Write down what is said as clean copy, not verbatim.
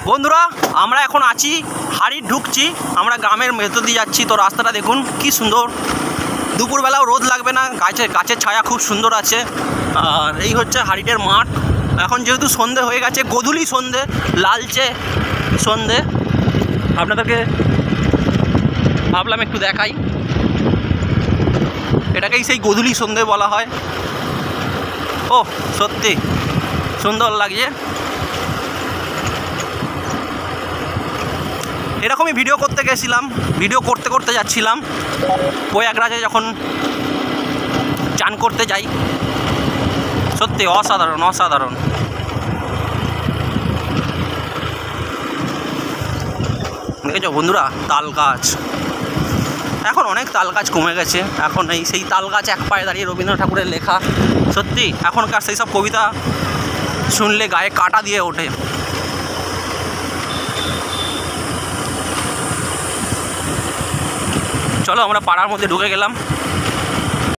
বন্ধুরা আমরা এখন আছি হাড়ি ঢুকছি, আমরা গ্রামের ভেতর দিয়ে যাচ্ছি। তো রাস্তাটা দেখুন কি সুন্দর, দুপুরবেলাও রোদ লাগবে না, গাছের ছায়া খুব সুন্দর আছে। আর এই হচ্ছে হাড়িটের মাঠ। এখন যেহেতু সন্ধে হয়ে গেছে, গোধূলি সন্ধে, লালচে সন্ধে, আপনাদেরকে ভাবলাম একটু দেখাই। এটাকেই সেই গোধূলি সন্ধে বলা হয়। ও সত্যি সুন্দর লাগছে। এরকমই ভিডিও করতে গেছিলাম, ভিডিও করতে করতে যাচ্ছিলাম প্রয়াগরাজে যখন চান করতে যাই। সত্যি অসাধারণ অসাধারণ। দেখেছো বন্ধুরা, তাল গাছ, এখন অনেক তাল গাছ কমে গেছে। এখন এই সেই তাল গাছ এক পায়ে দাঁড়িয়ে রবীন্দ্রনাথ ঠাকুরের লেখা। সত্যি এখনকার সেই সব কবিতা শুনলে গায়ে কাঁটা দিয়ে ওঠে। চলো আমরা পাড়ার মধ্যে ঢুকে গেলাম।